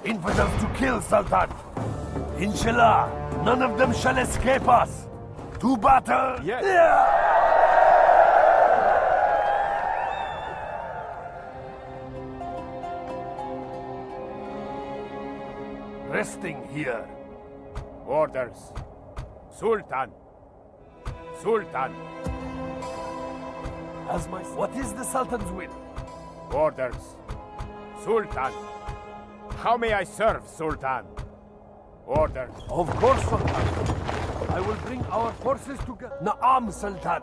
Infidels to kill, Sultan! Inshallah, none of them shall escape us! To battle! Yes. Resting here. Orders. Sultan. Sultan. As my... What is the Sultan's will? Orders. Sultan. How may I serve, Sultan? Orders. Of course, Sultan. I will bring our forces together. Na'am, Sultan.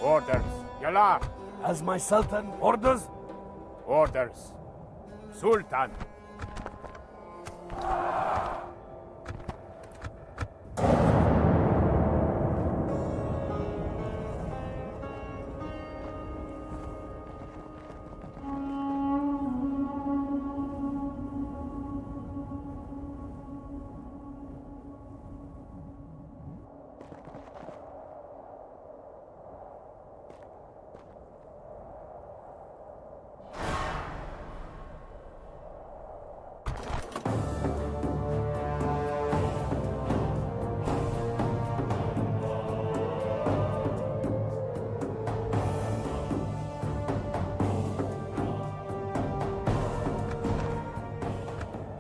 Orders. Yalla. As my Sultan orders. Orders. Sultan.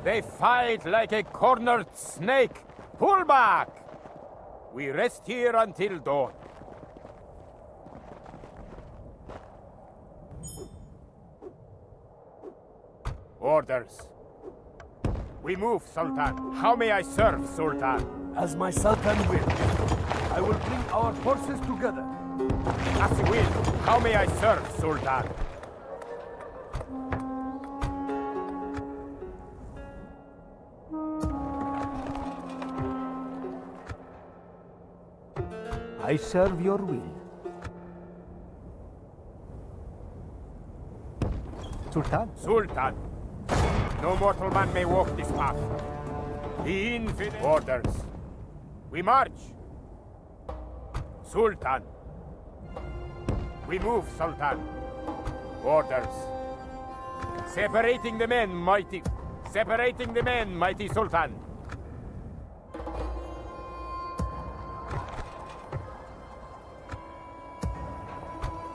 They fight like a cornered snake. Pull back! We rest here until dawn. Orders. We move, Sultan. How may I serve, Sultan? As my Sultan will. I will bring our forces together. As you will. How may I serve, Sultan? I serve your will. Sultan? Sultan. No mortal man may walk this path. The infidel orders. We march. Sultan. We move, Sultan. Orders. Separating the men, mighty. Separating the men, mighty Sultan.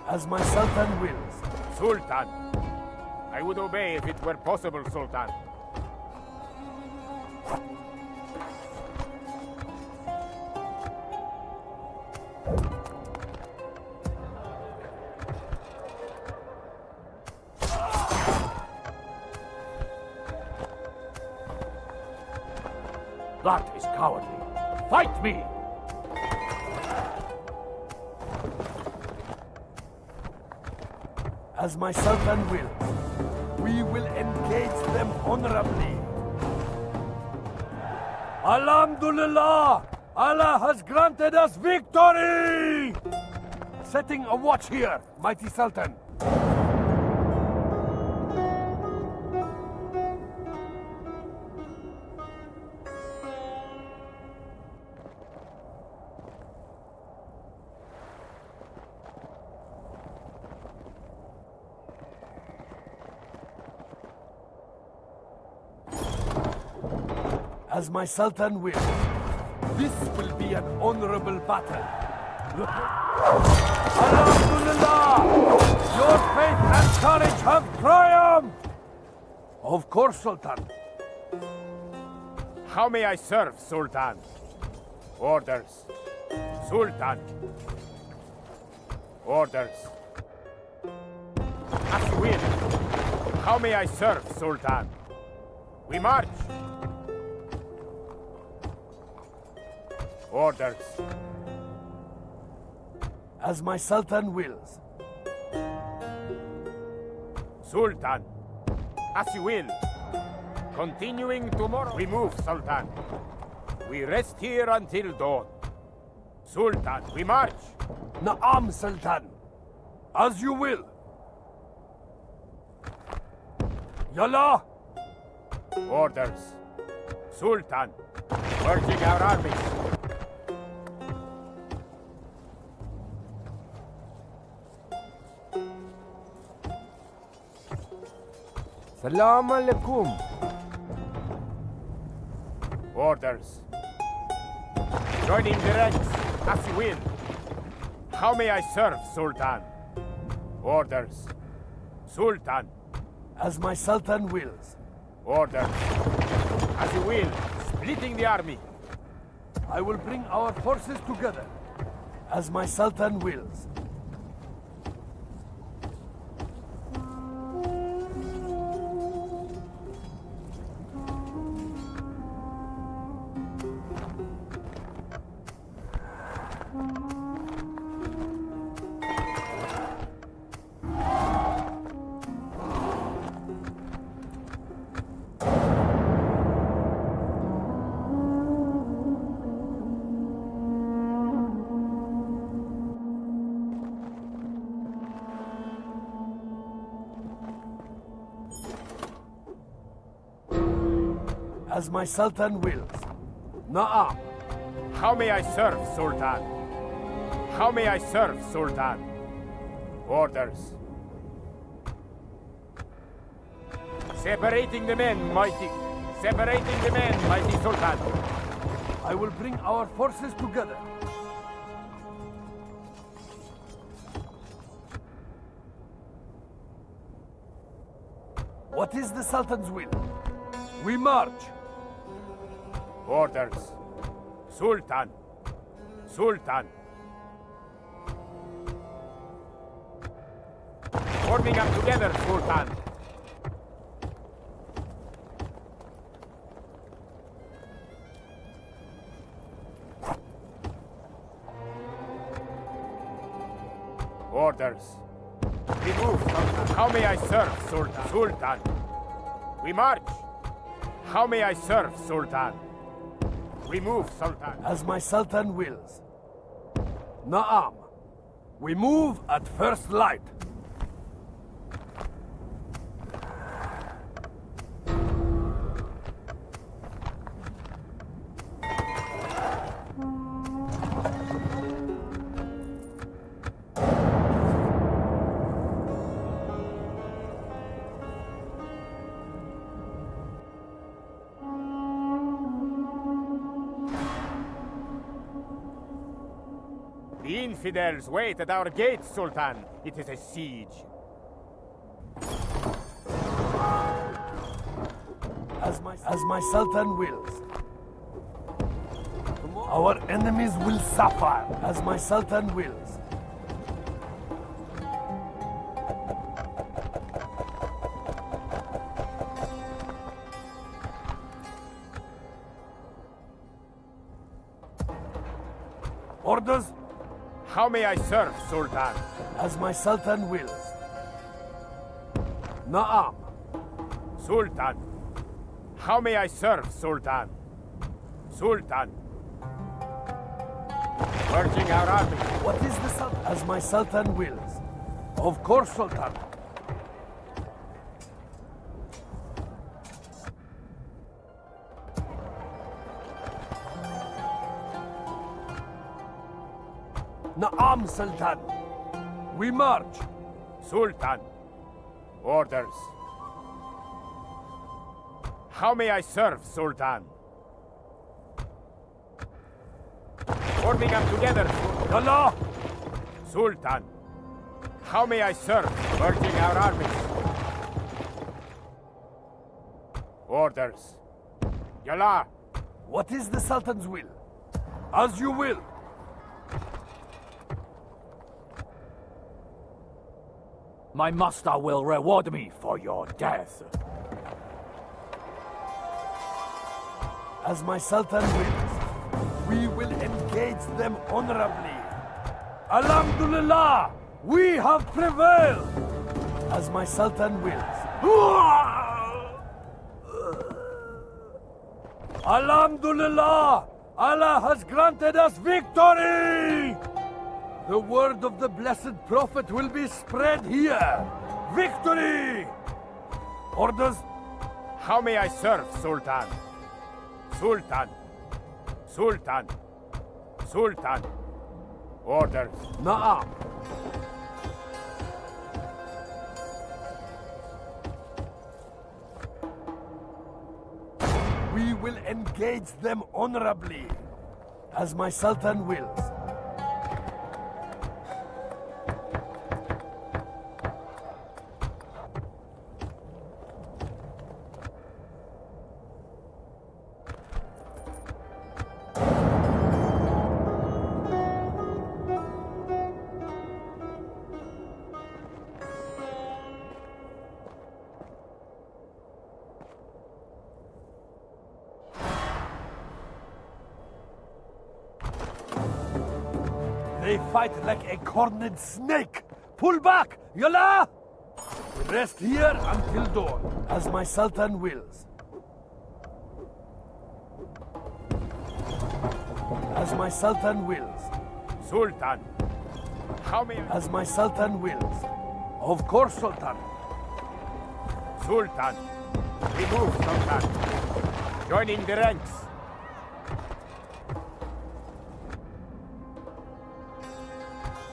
As my Sultan wills. Sultan. I would obey if it were possible, Sultan. That is cowardly. Fight me! As my Sultan wills, we will engage them honorably. Alhamdulillah! Allah has granted us victory! Setting a watch here, mighty Sultan. As my Sultan wills. This will be an honorable battle. Alhamdulillah! Your faith and courage have triumphed! Of course, Sultan. How may I serve, Sultan? Orders. Sultan. Orders. As you will. How may I serve, Sultan? We march. Orders. As my Sultan wills. Sultan. As you will. Continuing tomorrow. We move, Sultan. We rest here until dawn. Sultan, we march. Na'am, Sultan. As you will. Yalla! Orders. Sultan. Merging our armies. Salam alaikum. Orders. Joining the ranks, as you will. How may I serve, Sultan? Orders. Sultan. As my Sultan wills. Orders. As you will. Splitting the army. I will bring our forces together. As my Sultan wills. As my Sultan wills. Na'am. How may I serve, Sultan? How may I serve, Sultan? Orders. Separating the men, mighty. Separating the men, mighty Sultan. I will bring our forces together. What is the Sultan's will? We march. Orders. Sultan. Sultan. Forming up together, Sultan. Orders. We move, Sultan. How may I serve, Sultan? Sultan. We march. How may I serve, Sultan? We move, Sultan. As my Sultan wills. Na'am. We move at first light. The infidels wait at our gates, Sultan. It is a siege. As my Sultan wills. Our enemies will suffer as my Sultan wills. Orders. How may I serve, Sultan? As my Sultan wills. Na'am. Sultan. How may I serve, Sultan? Sultan. Merging our army. What is the Sultan? As my Sultan wills. Of course, Sultan. Na'am, Sultan. We march. Sultan. Orders. How may I serve, Sultan? Forming up together, Yalla! Sultan. How may I serve? Merging our armies. Orders. Yalla! What is the Sultan's will? As you will. My master will reward me for your death. As my Sultan wills, we will engage them honorably. Alhamdulillah, we have prevailed. As my Sultan wills. Alhamdulillah, Allah has granted us victory. The word of the blessed Prophet will be spread here. Victory! Orders? How may I serve, Sultan? Sultan. Sultan. Sultan. Orders. Na'am. We will engage them honorably, as my Sultan wills. They fight like a cornered snake. Pull back, yalla! Rest here until dawn, as my Sultan wills. As my Sultan wills. Sultan. How may I... As my Sultan wills. Of course, Sultan. Sultan. We move, Sultan. Joining the ranks.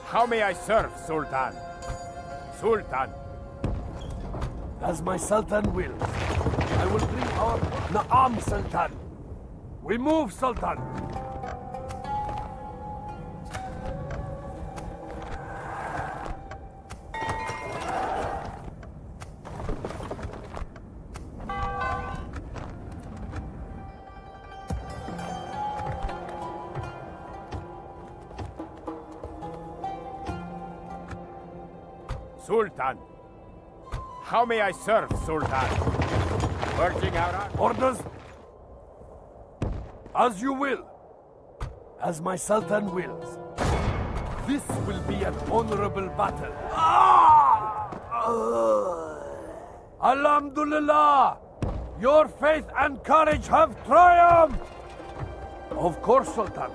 How may I serve, Sultan? Sultan. As my Sultan wills. I will bring our... Na'am, Sultan. We move, Sultan. Sultan. How may I serve, Sultan? Merging our... Orders? As you will. As my Sultan wills. This will be an honorable battle. Alhamdulillah! Your faith and courage have triumphed! Of course, Sultan.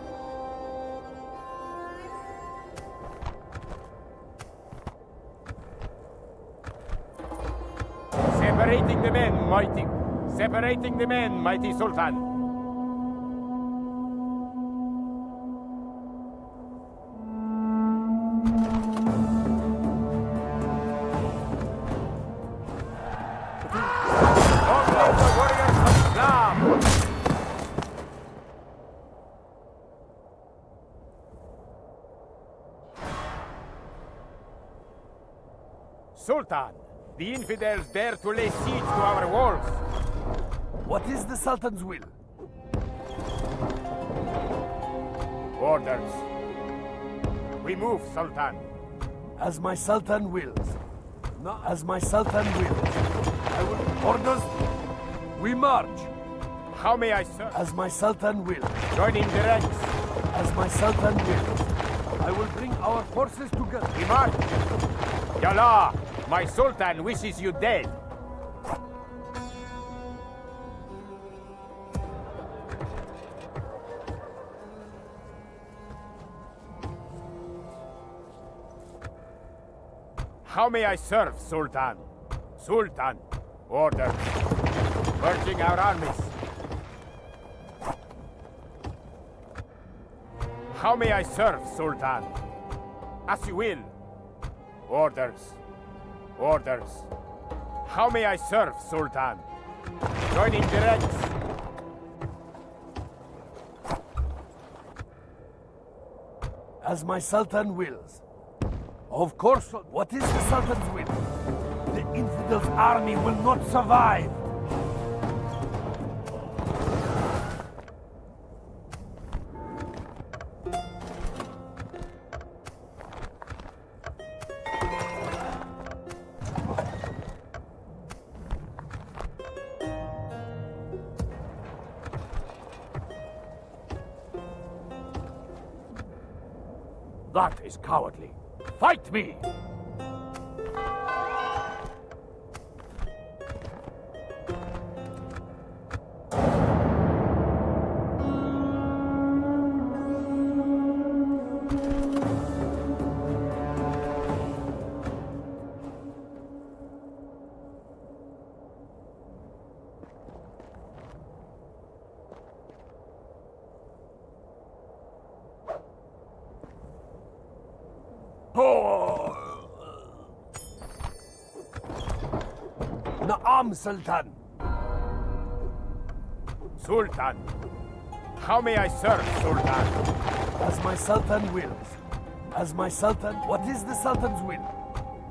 Separating the men, mighty. Separating the men, mighty Sultan. Long live the warriors of Islam! Sultan, the infidels dare to lay siege to our walls. What is the Sultan's will? Orders. We move, Sultan. As my Sultan wills. As my Sultan wills. I will... Orders? We march. How may I serve? As my Sultan wills. Joining the ranks. As my Sultan wills. I will bring our forces together. We march. Yalla, my Sultan wishes you dead. How may I serve, Sultan? Sultan. Orders. Merging our armies. How may I serve, Sultan? As you will. Orders. Orders. How may I serve, Sultan? Joining the ranks. as my Sultan wills. Of course, what is the Sultan's will? The Infidels' army will not survive! That is cowardly. Fight me! Naam, Sultan. Sultan. How may I serve, Sultan? As my Sultan wills. As my Sultan... What is the Sultan's will?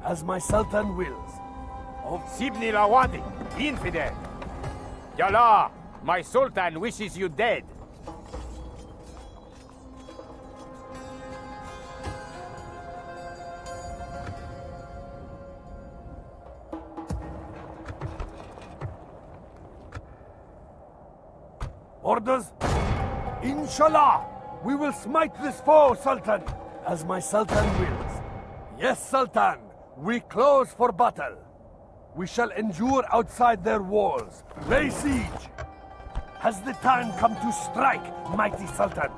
As my Sultan wills. Of Sibni Lawadi, infidel. Yalla, my Sultan wishes you dead. Orders? Inshallah! We will smite this foe, Sultan! As my Sultan wills. Yes, Sultan! We close for battle. We shall endure outside their walls. Lay siege! Has the time come to strike, mighty Sultan?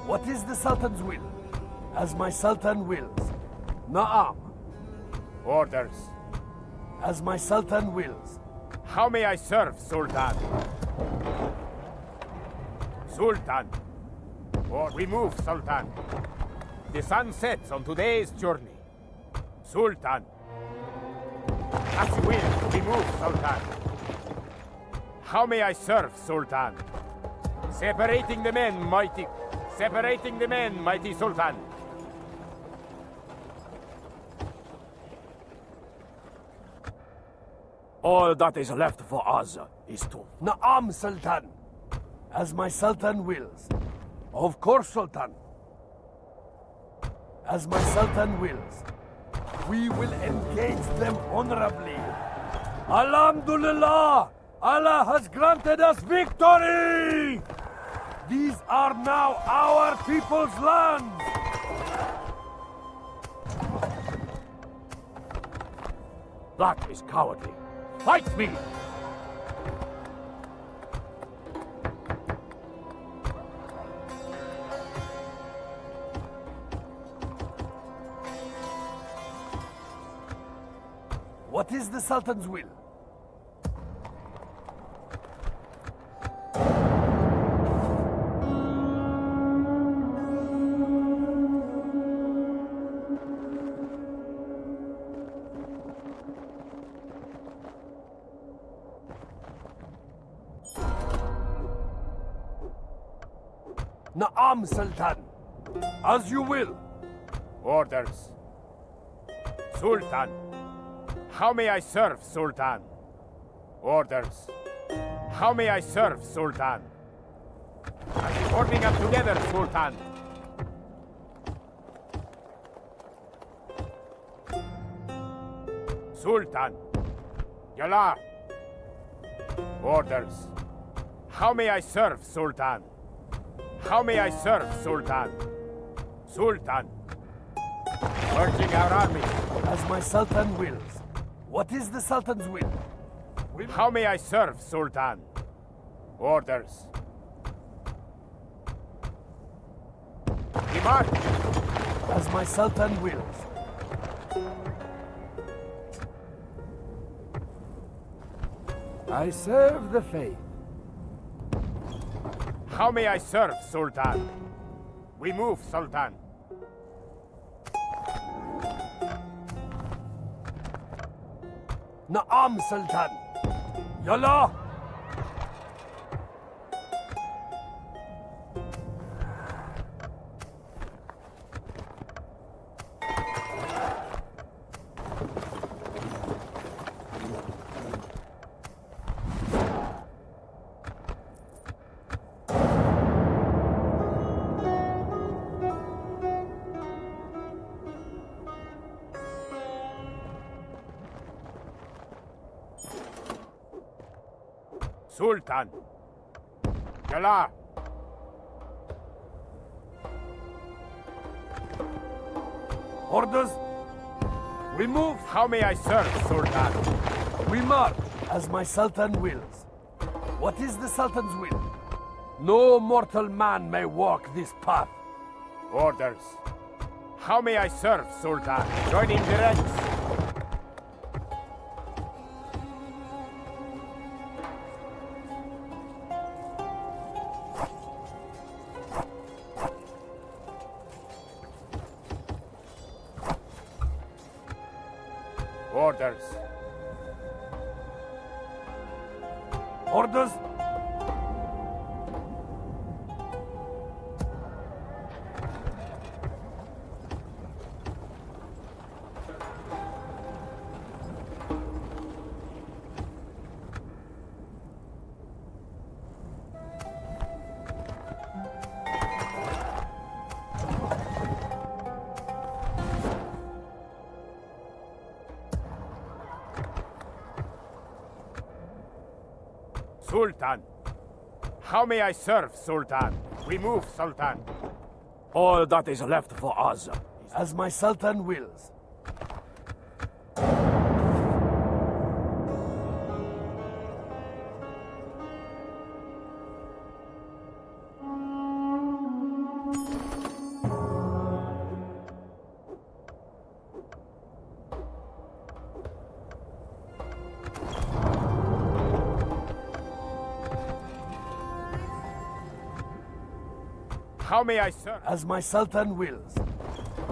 What is the Sultan's will? As my Sultan wills. Naam. Orders. As my Sultan wills. How may I serve, Sultan? Sultan. Or remove, Sultan. The sun sets on today's journey. Sultan. As you will, remove, Sultan. How may I serve, Sultan? Separating the men, mighty... Separating the men, mighty Sultan. All that is left for us is to... Naam, Sultan. As my Sultan wills. Of course, Sultan. As my Sultan wills. We will engage them honorably. Alhamdulillah! Allah has granted us victory! These are now our people's lands! That is cowardly. Fight me! What is the Sultan's will? Na'am, Sultan. As you will. Orders. Sultan. How may I serve, Sultan? Orders. How may I serve, Sultan? Boarding up together, Sultan. Sultan. Yala. Orders. How may I serve, Sultan? How may I serve, Sultan? Sultan. Urging our army. As my Sultan wills. What is the Sultan's will? How may I serve, Sultan? Orders. We march. As my Sultan wills. I serve the faith. How may I serve, Sultan? We move, Sultan. Na'am, Sultan. Yalla. Sultan. Yala. Orders. We move. How may I serve, Sultan? We march. As my Sultan wills. What is the Sultan's will? No mortal man may walk this path. Orders. How may I serve, Sultan? Joining the ranks. Orders. Orders. Sultan. How may I serve, Sultan? We move, Sultan. All that is left for us. As my Sultan wills. How may I serve? As my Sultan wills.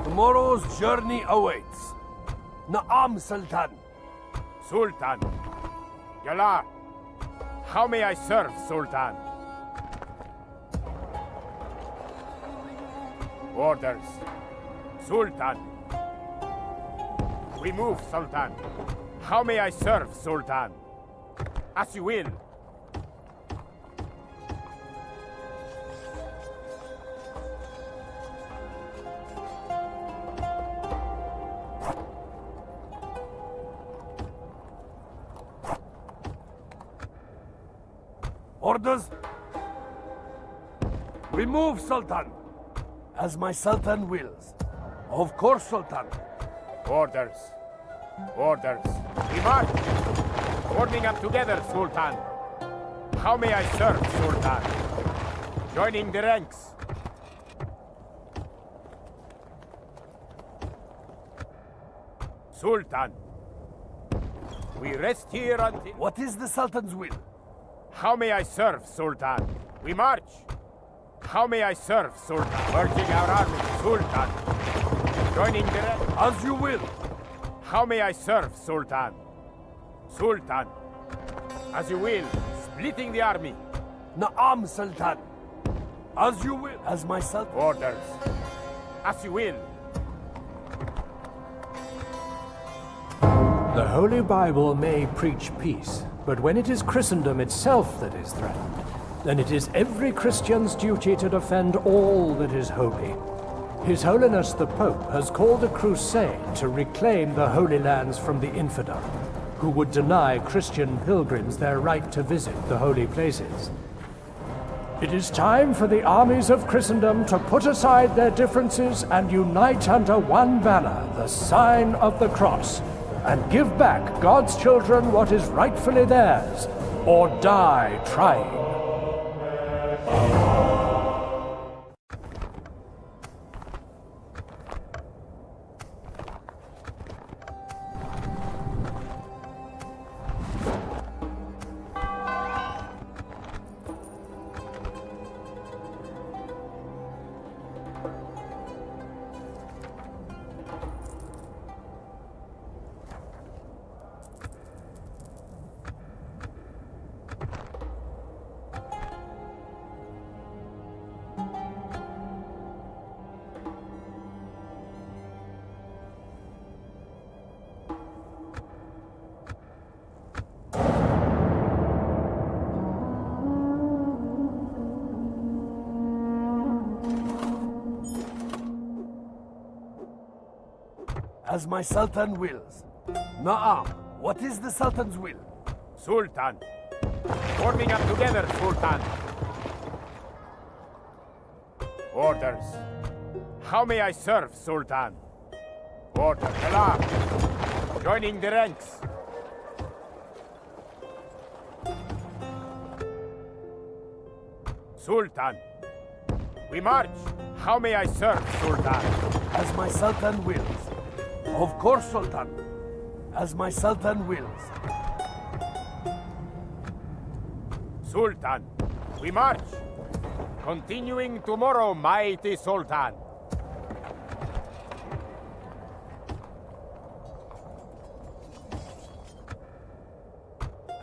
Tomorrow's journey awaits. Na'am, Sultan. Sultan. Yala. How may I serve, Sultan? Orders. Sultan. We move, Sultan. How may I serve, Sultan? As you will. Orders. We move, Sultan. As my Sultan wills. Of course, Sultan. Orders. Orders. We march. Forming up together, Sultan. How may I serve, Sultan? Joining the ranks. Sultan. We rest here until... What is the Sultan's will? How may I serve, Sultan? We march. How may I serve, Sultan? Urging our army, Sultan. Joining the ranks. As you will. How may I serve, Sultan? Sultan. As you will. Splitting the army. Na'am, Sultan. As you will. As my sultan. Orders. As you will. The Holy Bible may preach peace, but when it is Christendom itself that is threatened, then it is every Christian's duty to defend all that is holy. His Holiness the Pope has called a crusade to reclaim the Holy Lands from the infidel, who would deny Christian pilgrims their right to visit the holy places. It is time for the armies of Christendom to put aside their differences and unite under one banner, the sign of the cross, and give back God's children what is rightfully theirs, or die trying. As my sultan wills. Na'am. What is the sultan's will? Sultan. Forming up together, Sultan. Orders. How may I serve, Sultan? Order. Alarm. Joining the ranks. Sultan. We march. How may I serve, Sultan? As my sultan wills. Of course, Sultan. As my sultan wills. Sultan. We march. Continuing tomorrow, mighty Sultan.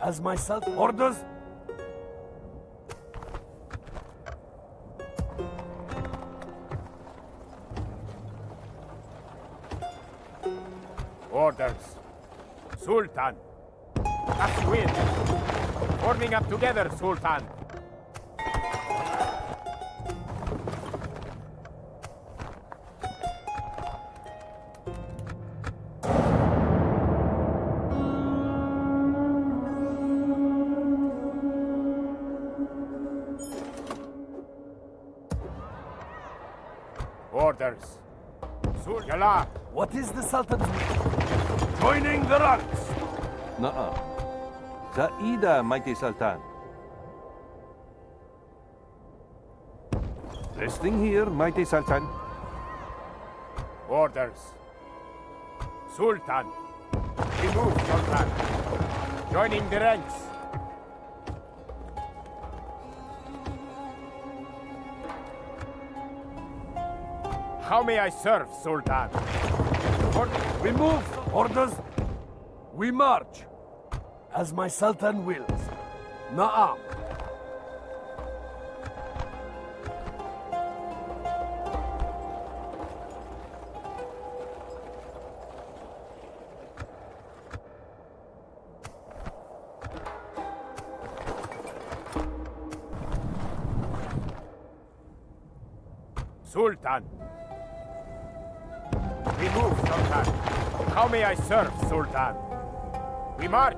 As my sultan orders. Orders. Sultan. As you will. Forming up together, Sultan. Orders. Sultan. What is the sultan's will? Joining the ranks. Na'am. Zaida, mighty Sultan. Resting here, mighty Sultan. Orders. Sultan. Remove, Sultan. Joining the ranks. How may I serve, Sultan? We move. Orders. We march. As my sultan wills. Na'am. Sultan. We move, Sultan. How may I serve, Sultan? We march.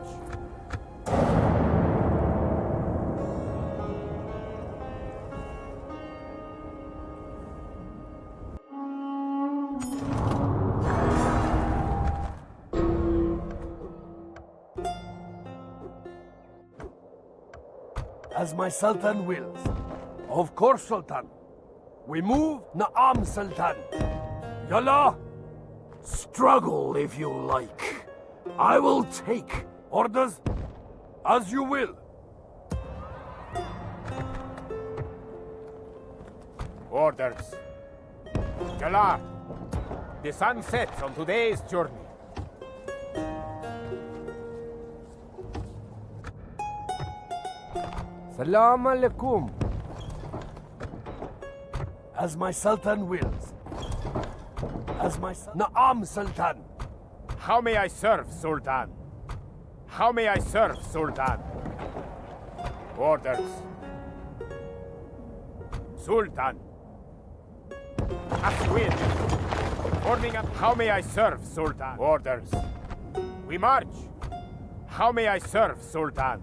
As my sultan wills. Of course, Sultan. We move. Na'am, Sultan. Yalla. Struggle if you like. I will take. Orders. As you will. Orders. Galar. The sun sets on today's journey. Salam alaikum. As my Sultan wills. Na'am, Sultan. How may I serve, Sultan? How may I serve, Sultan? Orders. Sultan. As you will. Forming up. How may I serve, Sultan? Orders. We march. How may I serve, Sultan?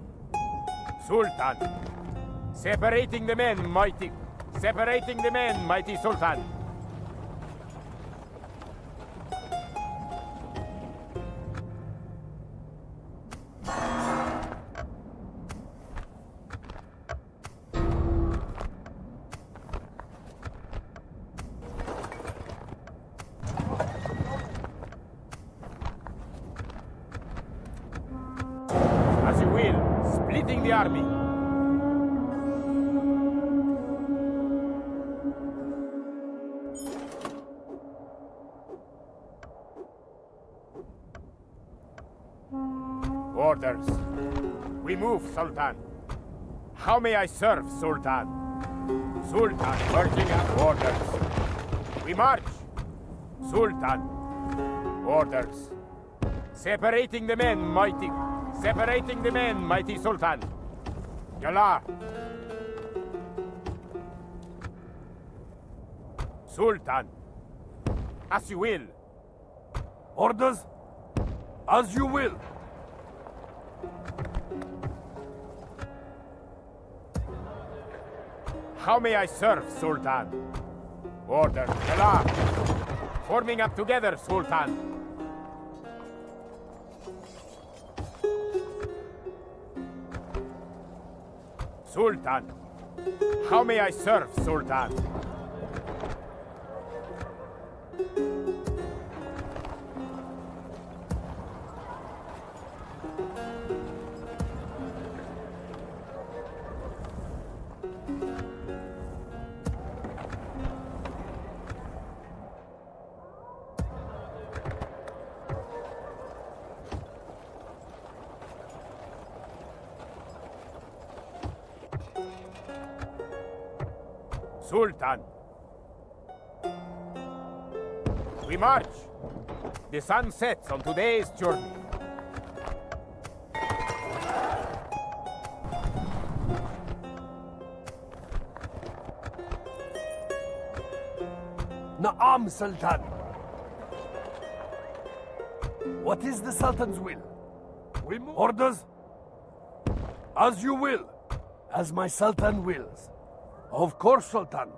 Sultan. Separating the men, mighty. Separating the men, mighty Sultan. As you will, splitting the army. Orders. We move, Sultan. How may I serve, Sultan? Sultan, marching out. Orders. We march. Sultan. Orders. Separating the men, mighty. Separating the men, mighty Sultan. Yalla. Sultan. As you will. Orders? As you will. How may I serve, Sultan? Order. Yalla. Forming up together, Sultan. Sultan. How may I serve, Sultan? Sultan. We march. The sun sets on today's journey. Na'am, Sultan. What is the Sultan's will? We move. Orders? As you will. As my Sultan wills. Of course, Sultan.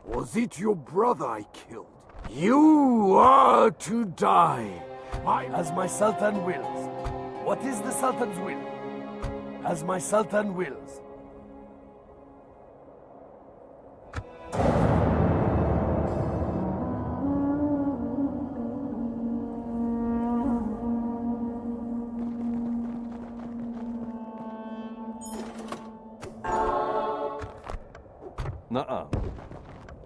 Was it your brother I killed? You are to die. As my Sultan wills. What is the Sultan's will? As my Sultan wills. Na'am.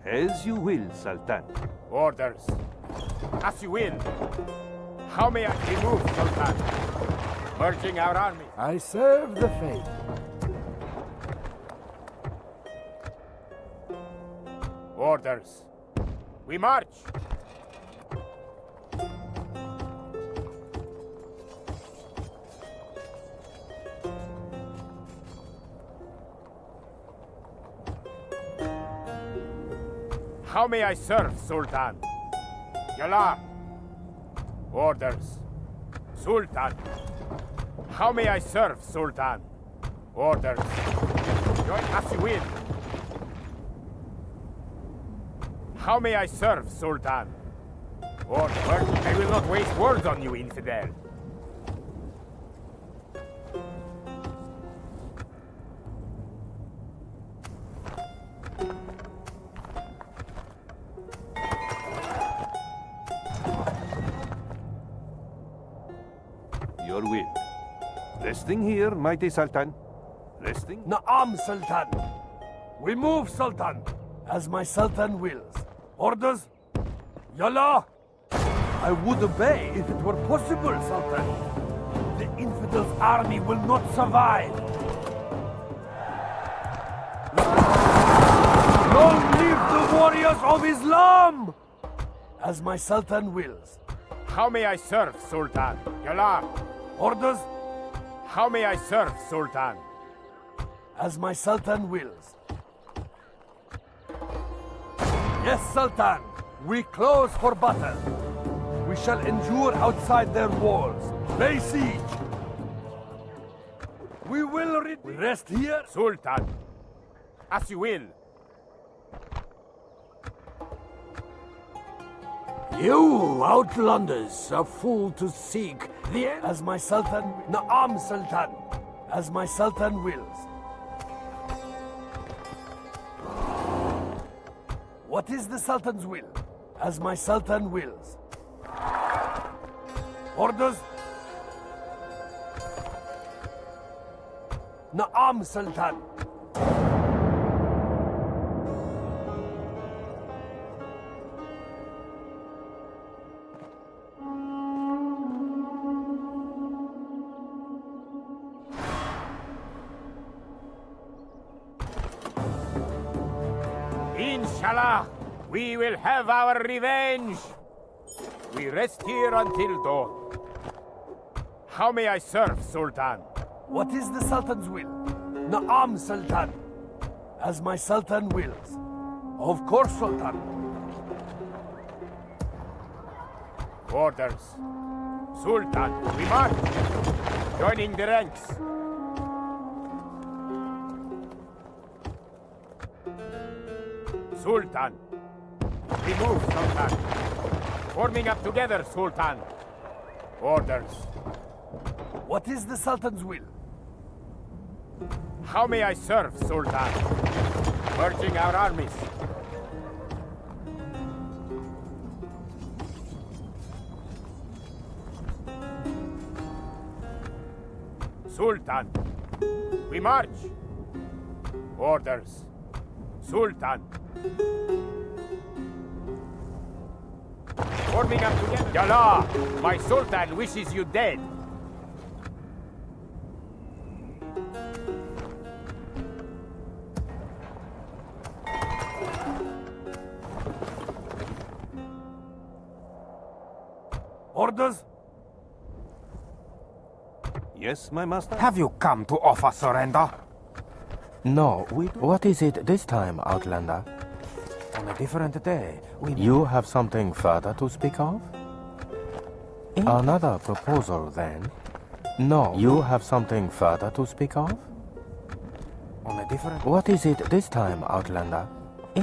As you will, Sultan. Orders. As you will. How may I remove, Sultan? Merging our army. I serve the faith. Orders. We march. How may I serve, Sultan? Yalla. Orders. Sultan. How may I serve, Sultan? Orders. Join as you will. How may I serve, Sultan? Orders. I will not waste words on you, infidel. Your will. Resting here, mighty Sultan. Resting? Na'am, Sultan. We move, Sultan. As my Sultan wills. Orders? Yalla! I would obey if it were possible, Sultan. The infidels' army will not survive. Orders of Islam! As my Sultan wills. How may I serve, Sultan? Yalar. Orders How may I serve, Sultan? as my Sultan wills. Yes, Sultan. We close for battle. We shall endure outside their walls. Lay siege. We will rest here. Sultan. As you will. You outlanders are fool to seek the end. As my Sultan... Naam, Sultan. As my Sultan wills. What is the Sultan's will? As my Sultan wills. Orders? Naam, Sultan. Inshallah, we will have our revenge. We rest here until dawn. How may I serve, Sultan? What is the Sultan's will? Naam, Sultan. As my Sultan wills. Of course, Sultan. Orders. Sultan, we march. Joining the ranks. Sultan. We move, Sultan. Forming up together, Sultan. Orders. What is the Sultan's will? How may I serve, Sultan? Merging our armies. Sultan. We march. Orders. Sultan. Forming up together. Yallah! My Sultan wishes you dead. Orders? Yes, my master? Have you come to offer surrender? No, what is it this time, Outlander? On a different day, You have something further to speak of? Another proposal, then? No, you have something further to speak of? on a different... What is it this time, Outlander?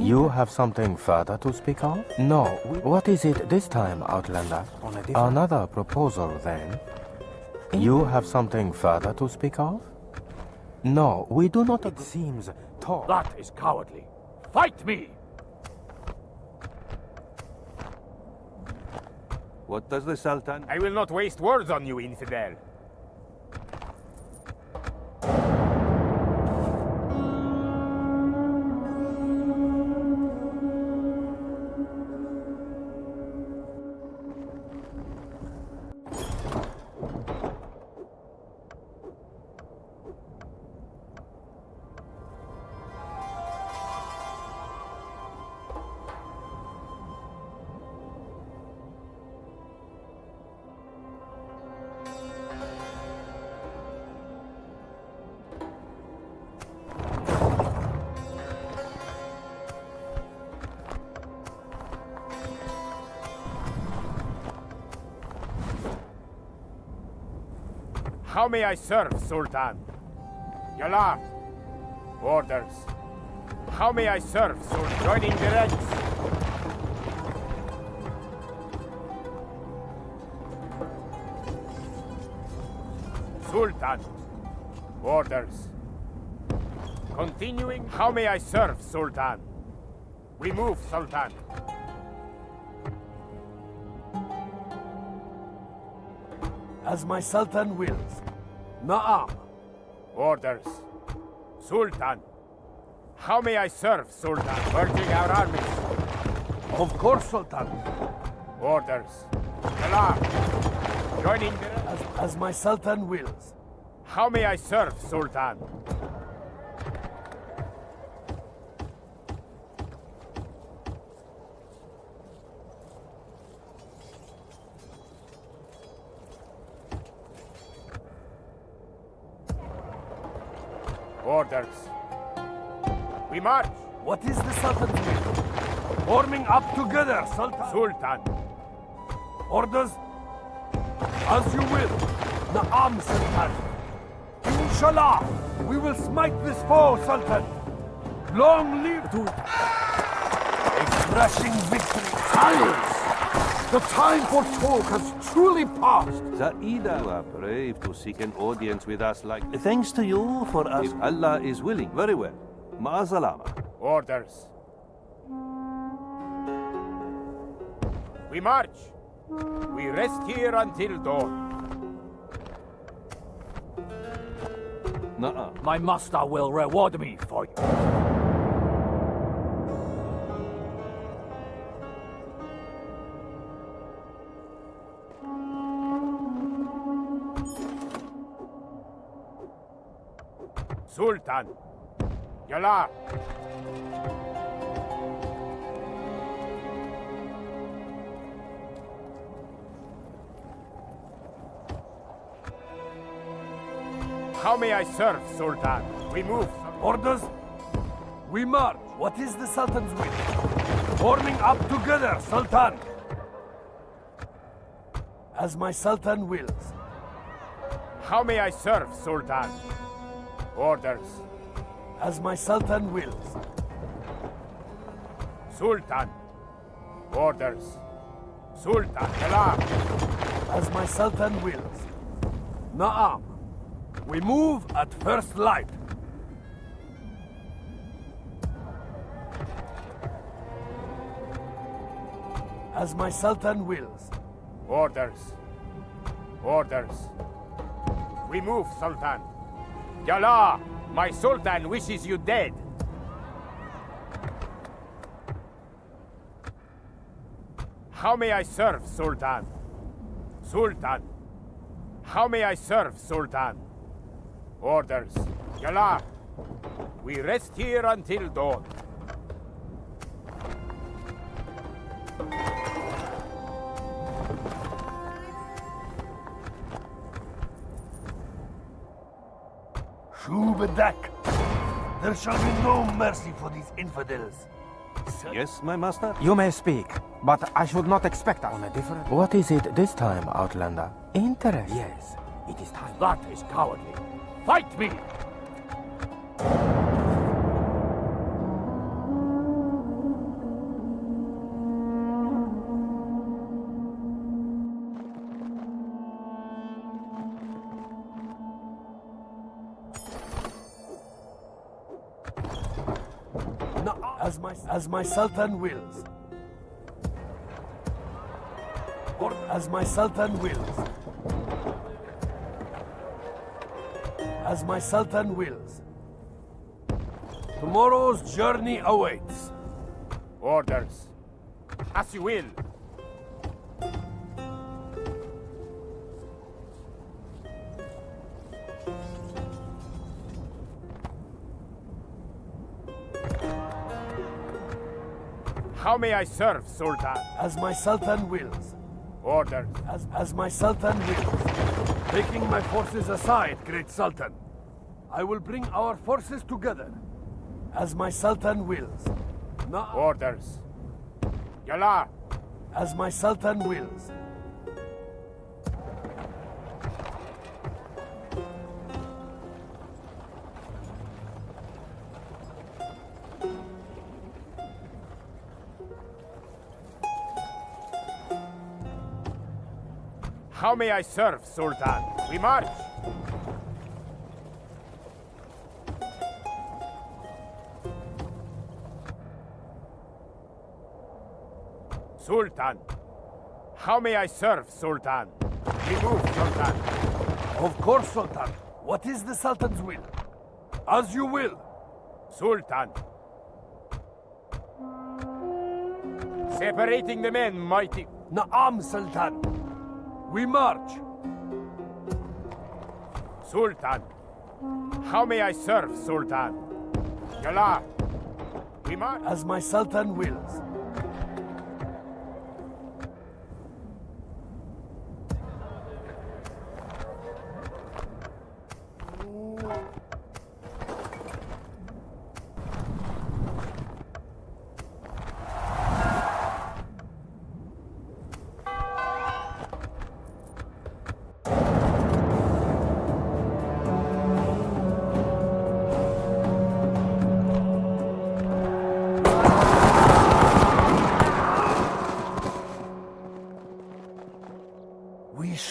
You have something further to speak of? No, what is it this time, Outlander? On a different... Another proposal, then? You have something further to speak of? No, we do not... It seems tall. That is cowardly. Fight me! What does the Sultan? I will not waste words on you, infidel. How may I serve, Sultan? Yallah! Orders. How may I serve, Sultan? Joining the ranks. Sultan. Orders. Continuing. How may I serve, Sultan? We move, Sultan. As my Sultan wills. Naam. Orders. Sultan. How may I serve, Sultan? Merging our armies. Of course, Sultan. Orders. Salah. Joining the... As my Sultan wills. How may I serve, Sultan? Orders. We march. What is the Sultan's will? Forming up together, Sultan. Sultan. Orders? As you will. Na'am, Sultan. Inshallah, we will smite this foe, Sultan. Long live to a crashing victory. Silence! The time for talk has truly passed. Zaida, you are brave to seek an audience with us like this. Thanks to you for us. If Allah is willing, very well. Ma'azalama. Orders. We march. We rest here until dawn. Na'am. My master will reward me for you. Sultan. Yalla. How may I serve, Sultan? We move. Orders? We march. What is the Sultan's will? Forming up together, Sultan. As my Sultan wills. How may I serve, Sultan? Orders. As my Sultan wills. Sultan. Orders. Sultan. Yalla. As my Sultan wills. Na'am. We move at first light. As my Sultan wills. Orders. Orders. We move, Sultan. Yalla! My Sultan wishes you dead. How may I serve, Sultan? Sultan. How may I serve, Sultan? Orders. Yalla! We rest here until dawn. Shubadak. There shall be no mercy for these infidels. Yes, my master? You may speak, but I should not expect us. On a different... What is it this time, Outlander? Interesting. Yes, it is time. That is cowardly. Fight me! As my Sultan wills. Or as my Sultan wills. As my Sultan wills. Tomorrow's journey awaits. Orders. As you will. How may I serve, Sultan? As my Sultan wills. Orders. As my Sultan wills. Taking my forces aside, great Sultan. I will bring our forces together. As my Sultan wills. Orders. Yalla! As my Sultan wills. How may I serve, Sultan? We march! Sultan! How may I serve, Sultan? We move, Sultan. Of course, Sultan. What is the Sultan's will? As you will. Sultan! Separating the men, mighty... Na'am, Sultan. We march. Sultan! How may I serve, Sultan? Yalla! We march! As my Sultan wills.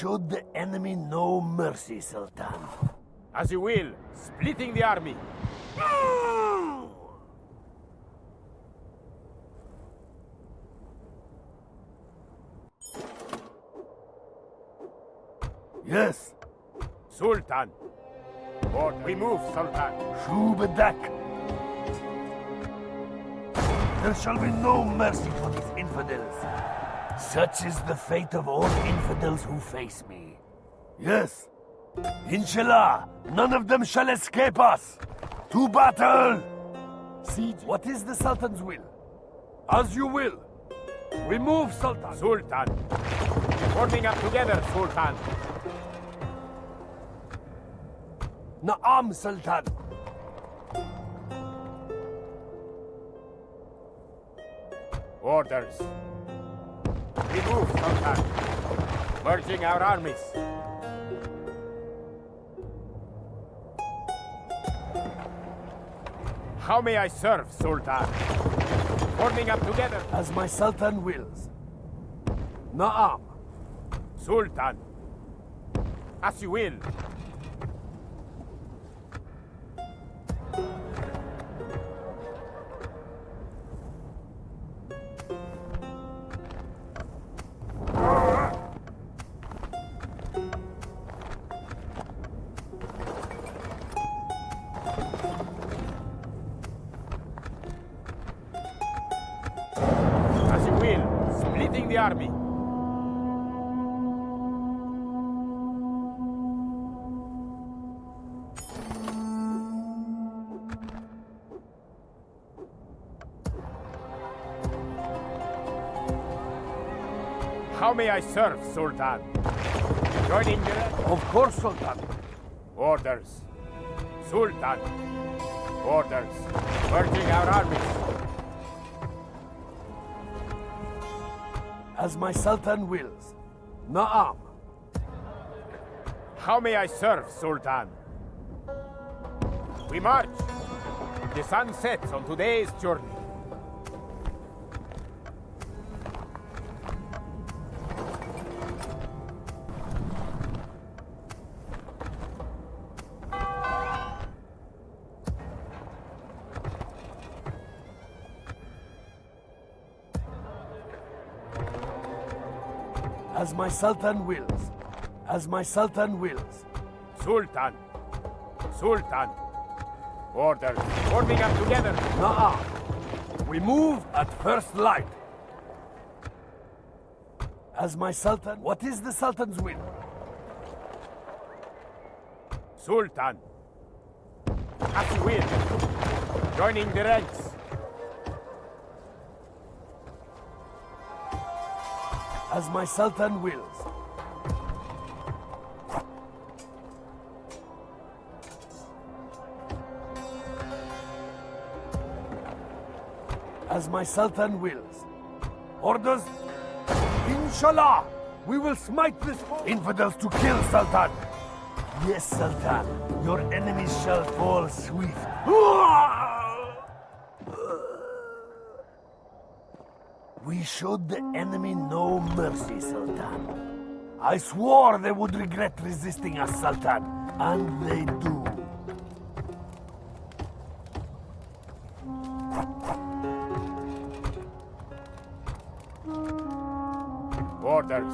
showed the enemy no mercy, Sultan. As you will, splitting the army. Yes, Sultan. Or we move, Sultan. Shubadak. There shall be no mercy for these infidels. Such is the fate of all infidels who face me. Yes, Inshallah, none of them shall escape us. To battle! Siege. What is the Sultan's will? As you will. We move, Sultan. Sultan. Forming up together, Sultan. Na'am, Sultan. Orders. We move, Sultan. Merging our armies. How may I serve, Sultan? Forming up together. As my Sultan wills. Na'am. Sultan. As you will. As you will. Splitting the army. How may I serve, Sultan? Joining the... Of course, Sultan. Orders. Sultan. Orders. Merging our armies. As my Sultan wills. Na'am. How may I serve, Sultan? We march. The sun sets on today's journey. As my Sultan wills. As my Sultan wills. Sultan. Sultan. Orders. Forming up together. Na'am. We move at first light. As my Sultan... What is the Sultan's will? Sultan. As you will. Joining the ranks. As my Sultan wills. As my Sultan wills. Orders? Inshallah! We will smite this infidels to kill, Sultan! Yes, Sultan. Your enemies shall fall sweet. We showed the enemy no mercy, Sultan. I swore they would regret resisting us, Sultan. And they do. Orders.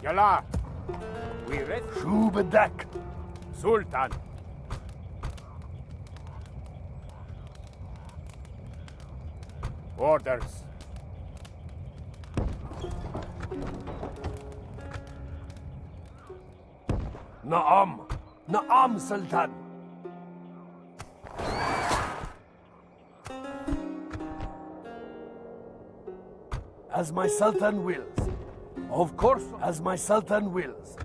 Yalla. We rest. Shubadak. Sultan. Orders. Na'am. Na'am, Sultan. As my Sultan wills. Of course, as my Sultan wills.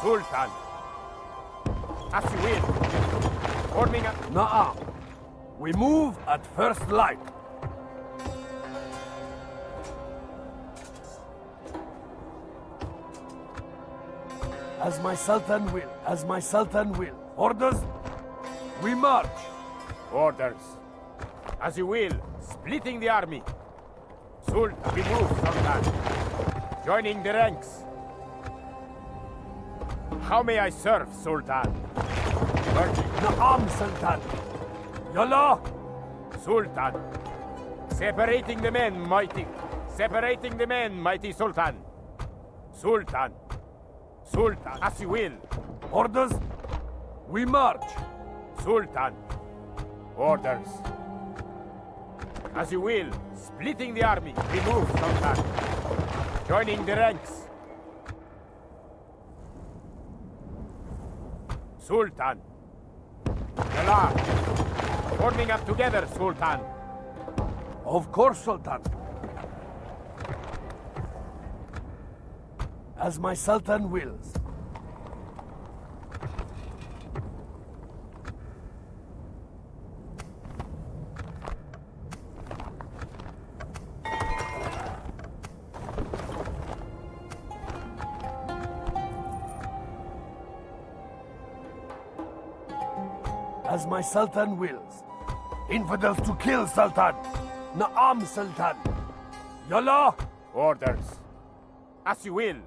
Sultan. As you will. Forming a... Na'am. We move at first light. As my Sultan will. As my Sultan will. Orders? We march. Orders. As you will. Splitting the army. Sultan, we move, Sultan. Joining the ranks. How may I serve, Sultan? Merging. Na'am, Sultan. Yalla. Sultan. Separating the men, mighty. Separating the men, mighty Sultan. Sultan. Sultan, as you will. Orders? We march. Sultan. Orders. As you will. Splitting the army. We move, Sultan. Joining the ranks. Sultan. Yalla. Forming up together, Sultan. Of course, Sultan. As my Sultan wills. As my Sultan wills. Infidels to kill, Sultan. Na'am, Sultan. Yalla. Orders. As you will.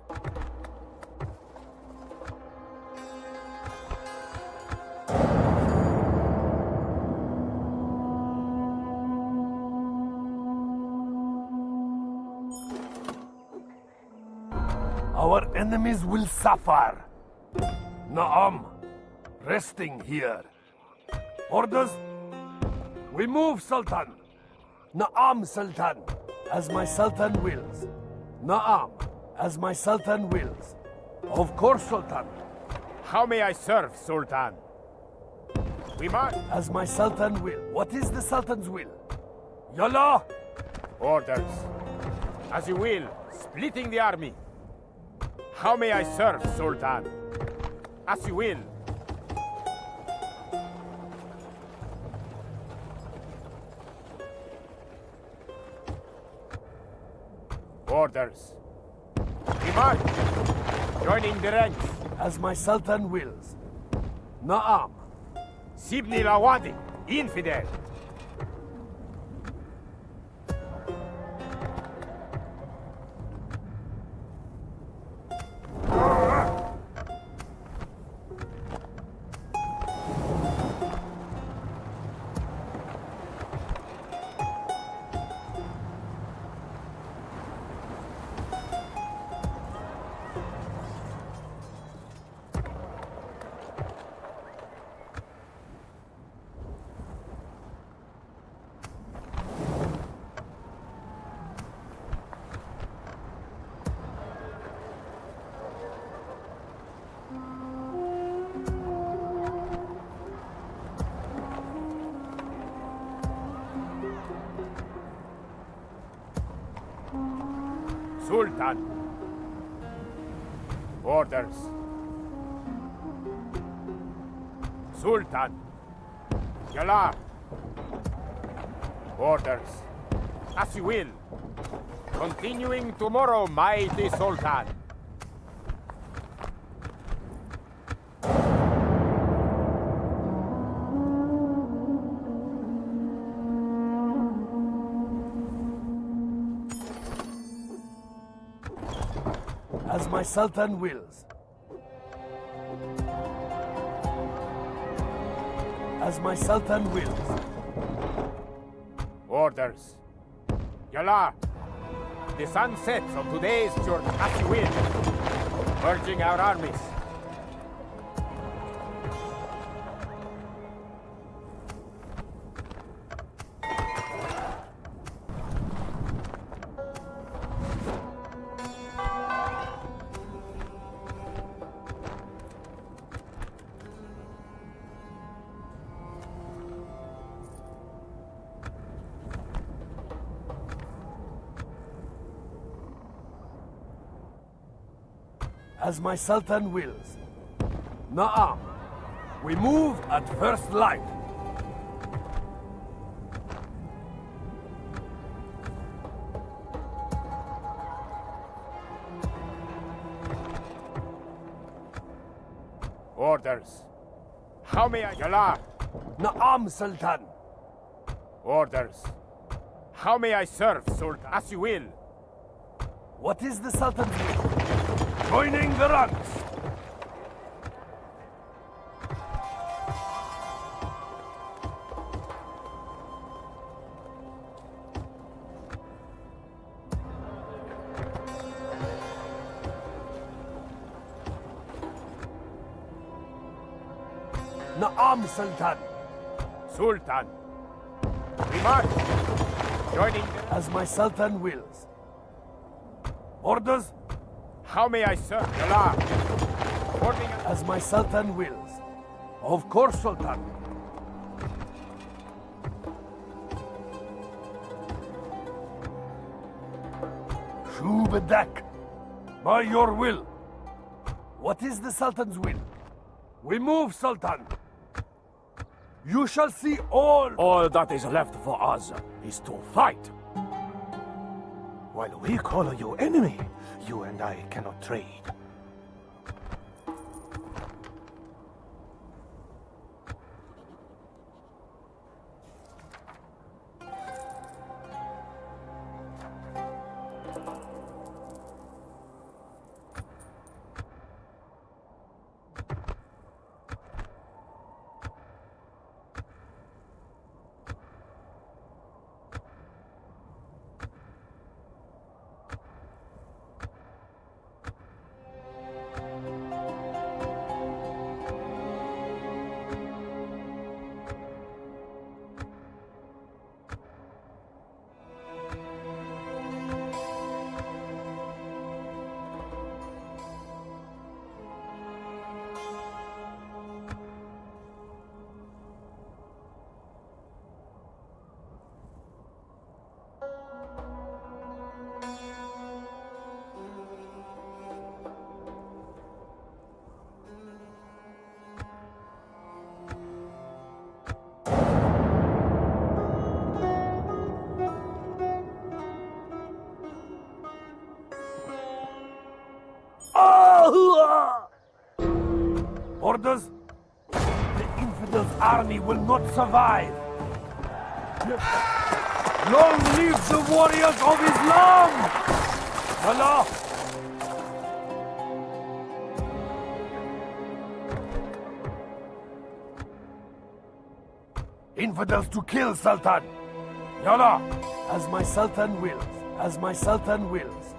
Our enemies will suffer. Na'am. Resting here. Orders? We move, Sultan. Na'am, Sultan. As my Sultan wills. Na'am. As my Sultan wills. Of course, Sultan. How may I serve, Sultan? We march. As my Sultan will. What is the Sultan's will? Yalla. Orders. As you will. Splitting the army. How may I serve, Sultan? As you will. Orders. We march. Joining the ranks. As my Sultan wills. Na'am. Sibni Lawadi. Infidel. Sultan. Orders. Sultan. Yalla. Orders. As you will. Continuing tomorrow, mighty Sultan. As my Sultan wills. As my Sultan wills. Orders. Yalla. The sun sets on today's journey. As you will. Merging our armies. As my Sultan wills. Na'am. We move at first light. Orders. How may I... Yalar. Na'am, Sultan. Orders. How may I serve, Sultan? As you will. What is the Sultan's will? Joining the ranks. Na'am, Sultan. Sultan. We march. Joining the... As my Sultan wills. Orders? How may I serve, Yalar? Ordering... As my Sultan wills. Of course, Sultan. Shubadak. By your will. What is the Sultan's will? We move, Sultan. You shall see all... All that is left for us is to fight. While we call you enemy, you and I cannot trade. Orders? The Infidels' army will not survive. Long live the warriors of Islam! Allah! Infidels to kill, Sultan! Yalla! As my Sultan wills. As my Sultan wills.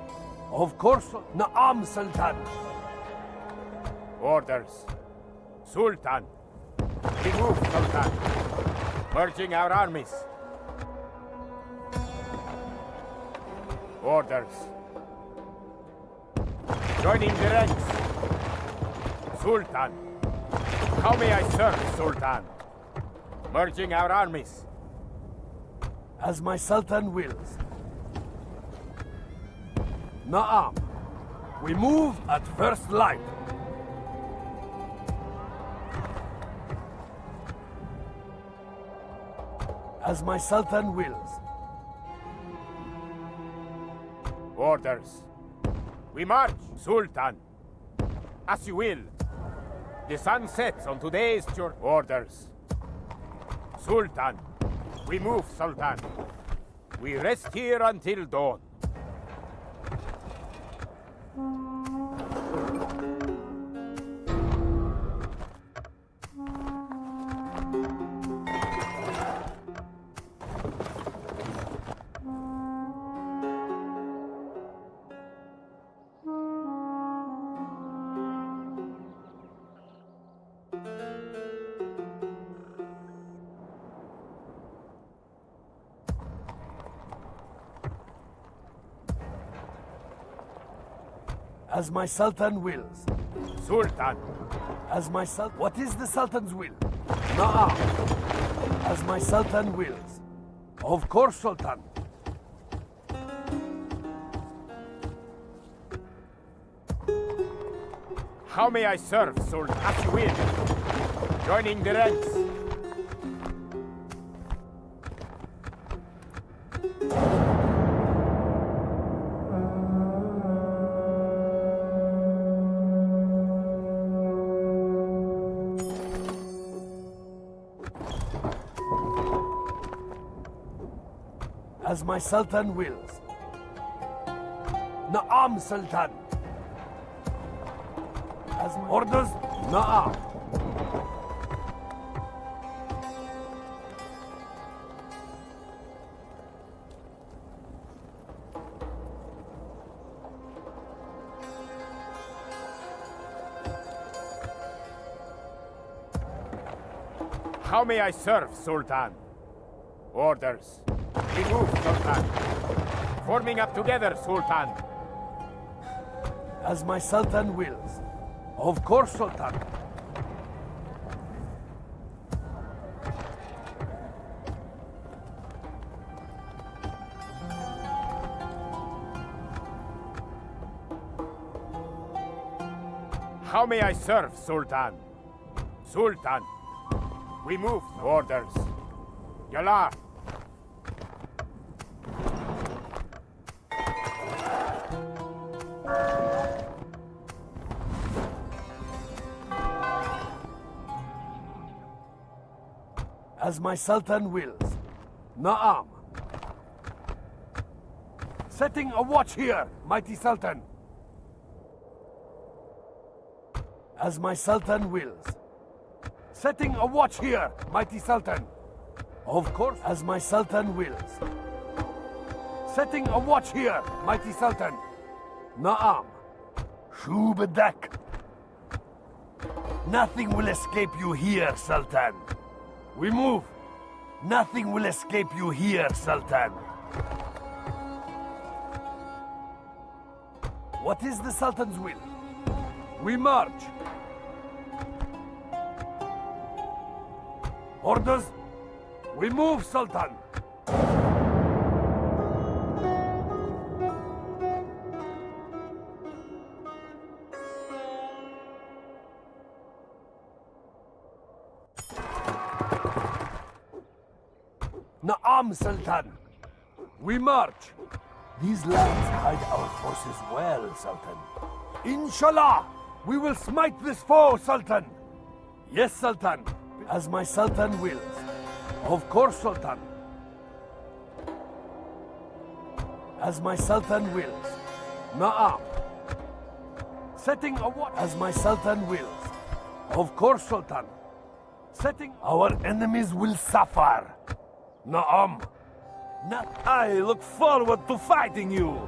Of course, Na'am, Sultan. Orders. Sultan. We move, Sultan. Merging our armies. Orders. Joining the ranks. Sultan. How may I serve, Sultan? Merging our armies. As my Sultan wills. Na'am. We move at first light. As my Sultan wills. Orders. We march, Sultan. As you will. The sun sets on today's journey. Orders. Sultan. We move, Sultan. We rest here until dawn. As my Sultan wills. Sultan. As my Sultan... What is the Sultan's will? Na'am. As my Sultan wills. Of course, Sultan. How may I serve, Sultan? As you will. Joining the ranks. As my Sultan wills. Na'am, Sultan. As my orders, Na'am. How may I serve, Sultan? Orders. We move, Sultan. Forming up together, Sultan. As my Sultan wills. Of course, Sultan. How may I serve, Sultan? Sultan. We move. Orders. Yalar. As my Sultan wills. Na'am. Setting a watch here, mighty Sultan. As my Sultan wills. Setting a watch here, mighty Sultan. Of course, as my Sultan wills. Setting a watch here, mighty Sultan. Na'am. Shubadak. Nothing will escape you here, Sultan. We move. Nothing will escape you here, Sultan. What is the Sultan's will? We march. Orders? We move, Sultan. Na'am, Sultan. We march. These lands hide our forces well, Sultan. Inshallah, we will smite this foe, Sultan. Yes, Sultan. As my Sultan wills. Of course, Sultan. As my Sultan wills. Na'am. Setting a watch. As my Sultan wills. Of course, Sultan. Setting. Our enemies will suffer. Na'am. I look forward to fighting you.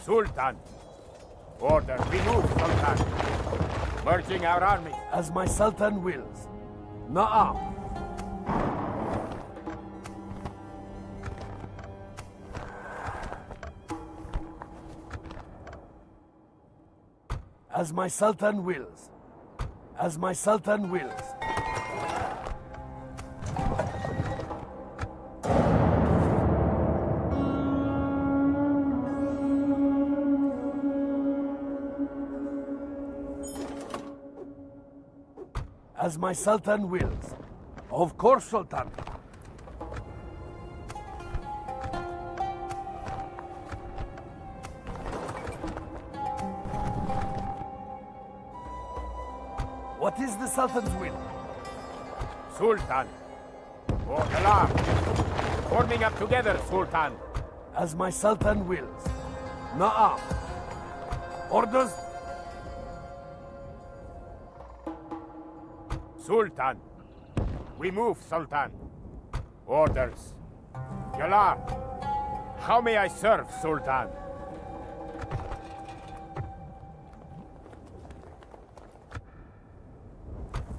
Sultan. Order. We move, Sultan. Merging our armies. As my Sultan wills. Na'am. As my Sultan wills. As my Sultan wills. As my Sultan wills. Of course, Sultan. What is the Sultan's will? Sultan. For alarm. Forming up together, Sultan. As my Sultan wills. Na'am. Orders? Sultan. We move, Sultan. Orders. Yalar. How may I serve, Sultan?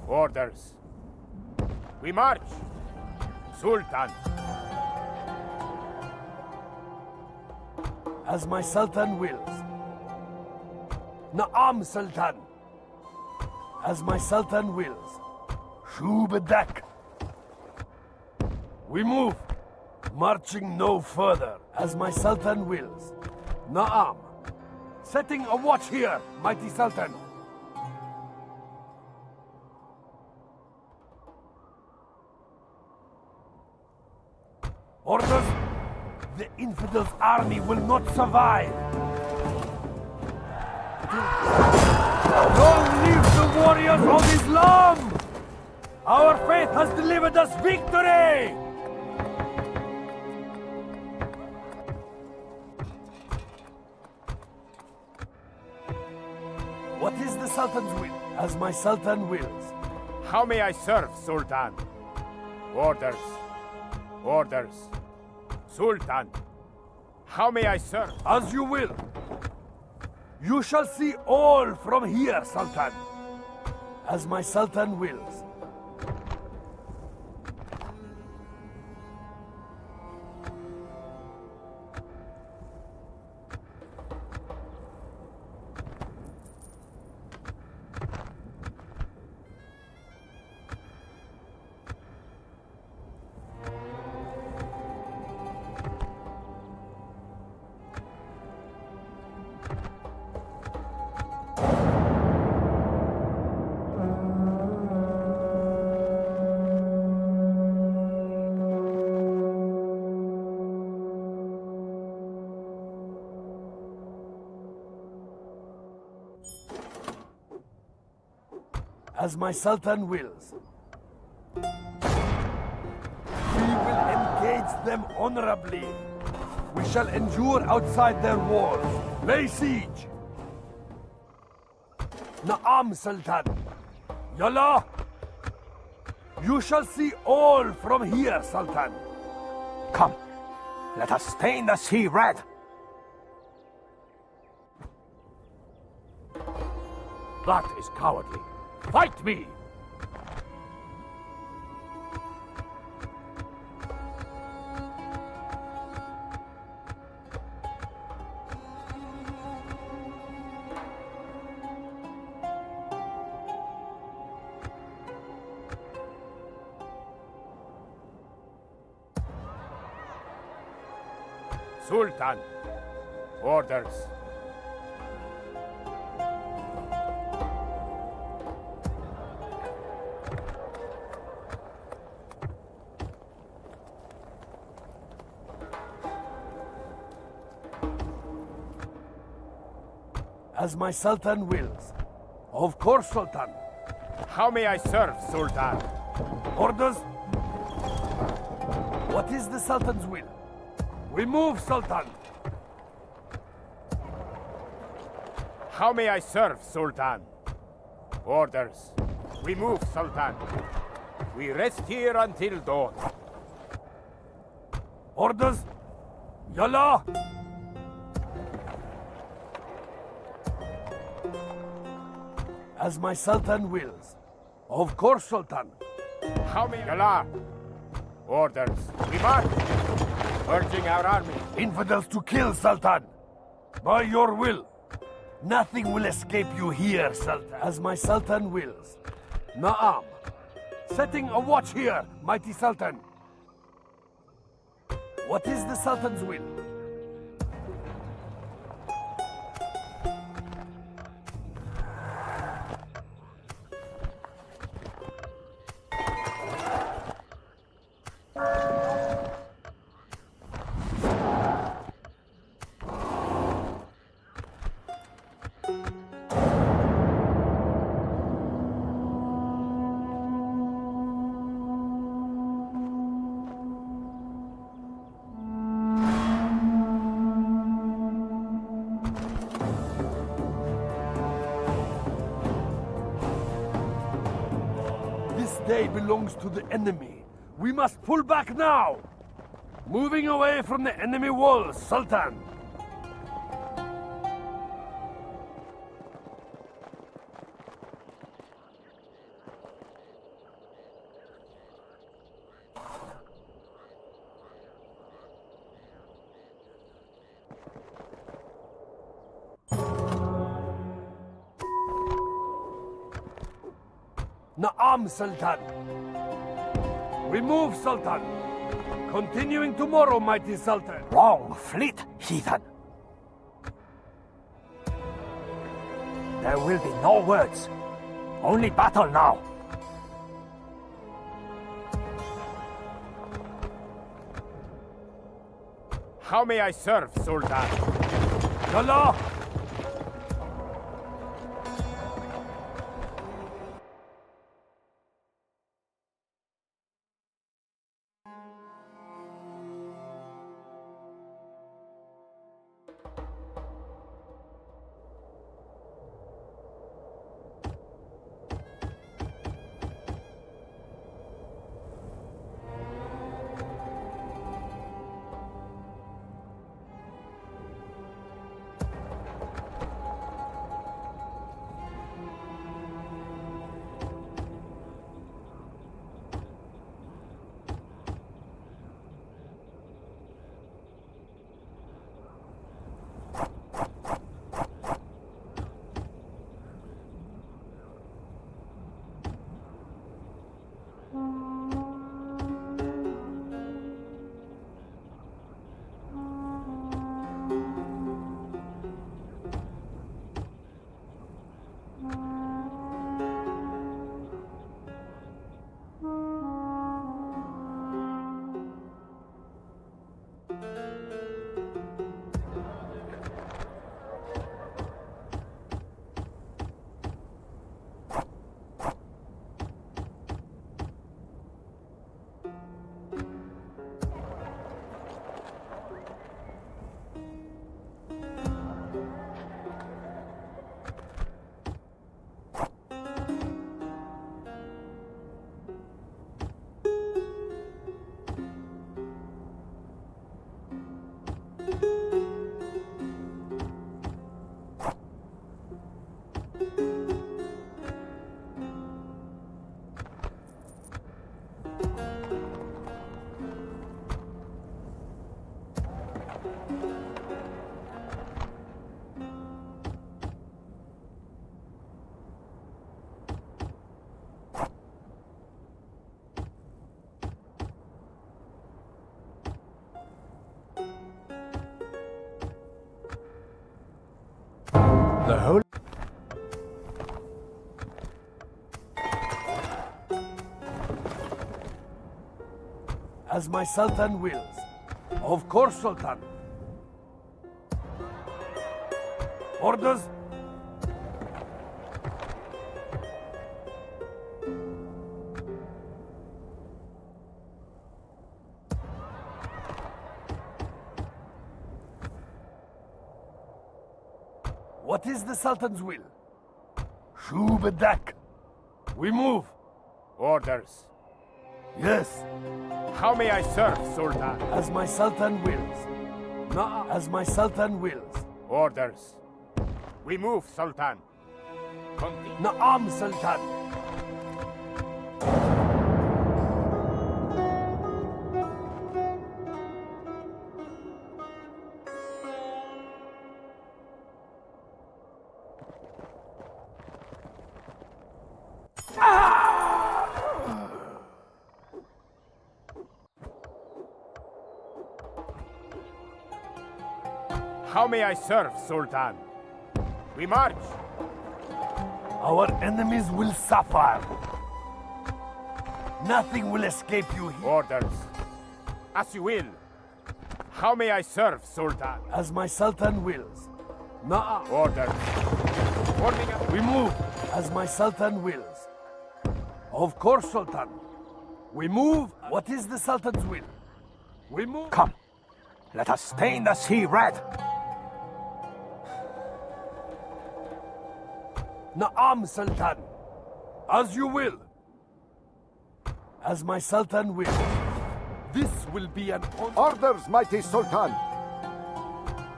Orders. We march. Sultan. As my Sultan wills. Na'am, Sultan. As my Sultan wills. Shubadak. We move, marching no further, as my Sultan wills. Na'am. Setting a watch here, mighty Sultan. Orders? The Infidels' army will not survive. Long live the warriors of Islam! Our faith has delivered us victory! What is the Sultan's will? As my Sultan wills. How may I serve, Sultan? Orders. Orders. Sultan. How may I serve? As you will. You shall see all from here, Sultan. As my Sultan wills. As my Sultan wills. We will engage them honorably. We shall endure outside their walls. Lay siege. Na'am, Sultan. Yalla. You shall see all from here, Sultan. Come, let us stain the sea red. That is cowardly. Fight me! Sultan. Orders. As my Sultan wills. Of course, Sultan. How may I serve, Sultan? Orders? What is the Sultan's will? We move, Sultan. How may I serve, Sultan? Orders. We move, Sultan. We rest here until dawn. Orders? Yalla! As my Sultan wills. Of course, Sultan. How may Yalla? Orders. We march. Urging our army. Infidels to kill, Sultan. By your will. Nothing will escape you here, Sultan. As my Sultan wills. Na'am. Setting a watch here, mighty Sultan. What is the Sultan's will? This day belongs to the enemy. We must pull back now! Moving away from the enemy walls, Sultan! Na'am, Sultan. We move, Sultan. Continuing tomorrow, mighty Sultan. Wrong fleet, heathen. There will be no words. Only battle now. How may I serve, Sultan? Yalla! The whole... As my Sultan wills. Of course, Sultan. Orders? What is the Sultan's will? Shubadak. We move. Orders. Yes, How may I serve, Sultan? as my Sultan wills. Nah, as my Sultan wills. Orders. We move, Sultan. Continue. Na'am, Sultan. How may I serve, Sultan? We march. Our enemies will suffer. Nothing will escape you here. Orders. As you will. How may I serve, Sultan? As my Sultan wills. Na'am. Orders. Forming up. We move as my Sultan wills. Of course, Sultan. We move. What is the Sultan's will? We move. Come, let us stain the sea red. Na'am, Sultan. As you will. As my Sultan wills. This will be an honor. Orders, mighty Sultan!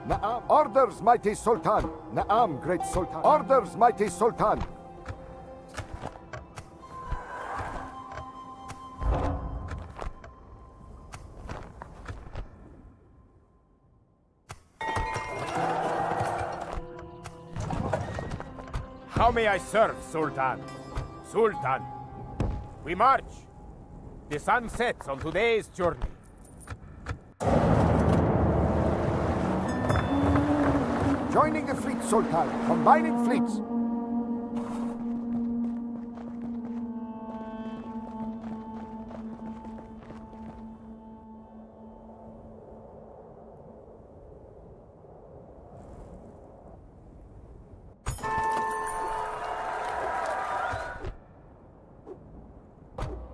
Na'am. Orders, mighty Sultan! Na'am, great Sultan! Orders, mighty Sultan! How may I serve, Sultan? Sultan. We march. The sun sets on today's journey. Joining a fleet, Sultan. Combining fleets.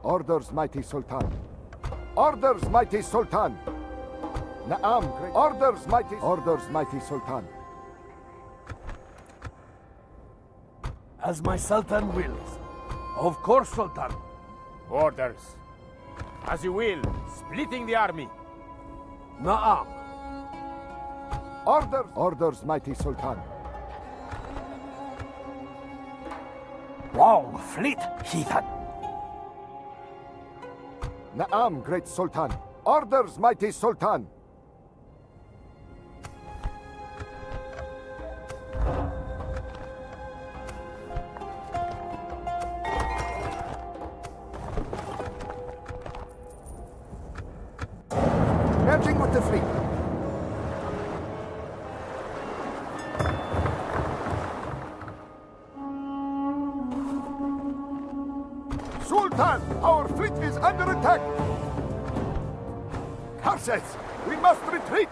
Orders, mighty Sultan. Orders, mighty Sultan. Naam, great. Orders, mighty Sultan. As my Sultan wills. Of course, Sultan. Orders. As you will, splitting the army. Naam. Orders, mighty Sultan. Wrong fleet, heathen. Naam, great Sultan. Orders, mighty Sultan. Merging with the fleet. Sultan, our fleet is under attack. Curses! We must retreat!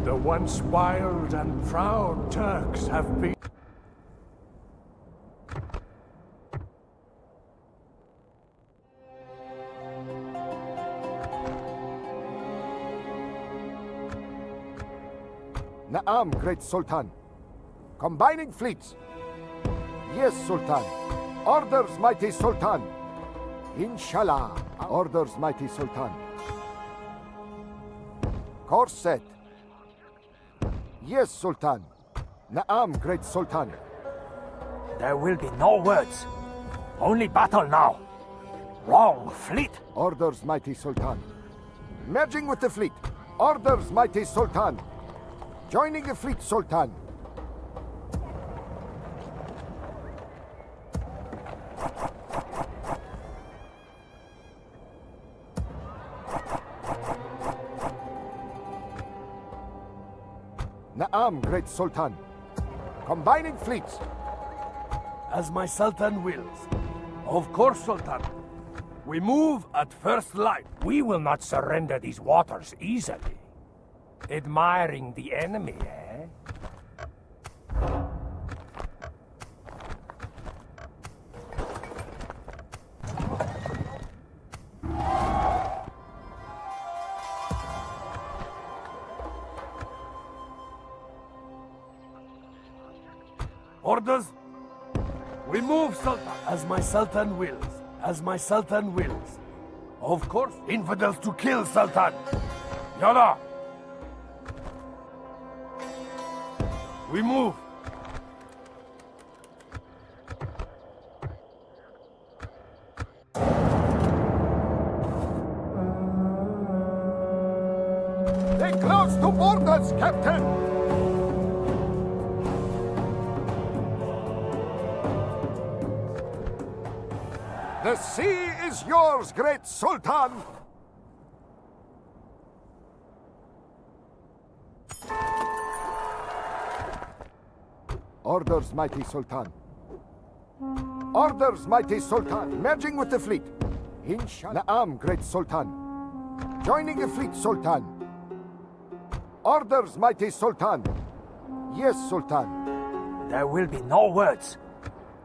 The once wild and proud Turks have been... Naam, great Sultan. Combining fleets. Yes, Sultan. Orders, mighty Sultan. Inshallah. Orders, mighty Sultan. Course set. Yes, Sultan. Naam, great Sultan. There will be no words. Only battle now. Wrong fleet. Orders, mighty Sultan. Merging with the fleet. Orders, mighty Sultan. Joining the fleet, Sultan. Naam, great Sultan. Combining fleets. As my Sultan wills. Of course, Sultan. We move at first light. We will not surrender these waters easily. Admiring the enemy, eh? Orders? We move, Sultan. As my Sultan wills. As my Sultan wills. Of course, infidels to kill, Sultan. Yalla! We move. They close to borders, Captain! The sea is yours, great Sultan! Orders, mighty Sultan. Orders, mighty Sultan. Merging with the fleet. Inshallah. Naam, great Sultan. Joining the fleet, Sultan. Orders, mighty Sultan. Yes, Sultan. There will be no words.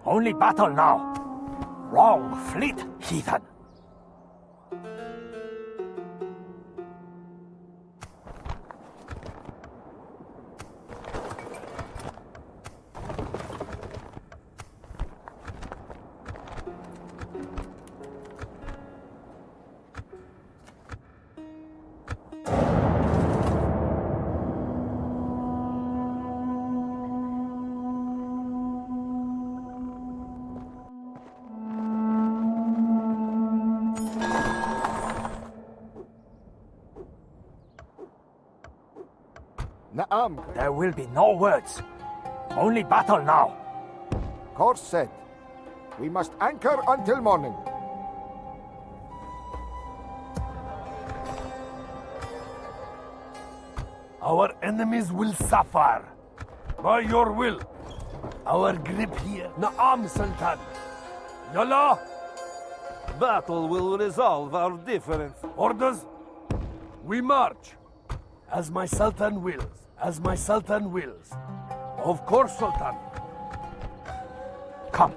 Only battle now. Wrong fleet, heathen. Na'am. There will be no words. Only battle now. Course set. We must anchor until morning. Our enemies will suffer. By your will. Our grip here. Na'am, Sultan. Yalla. Battle will resolve our difference. Orders. We march. As my Sultan wills. As my Sultan wills. Of course, Sultan. Come.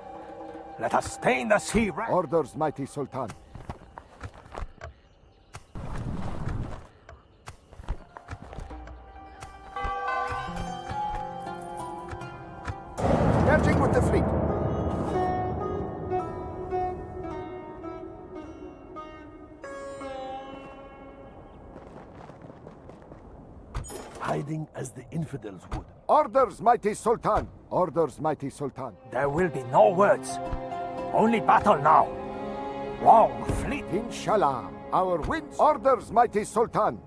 Let us stain the sea red. Orders, mighty Sultan. Merging with the fleet. Hiding as the infidels would. Orders, mighty Sultan. Orders, mighty Sultan. There will be no words. Only battle now. Wrong fleet. Inshallah, our winds. Orders, mighty Sultan.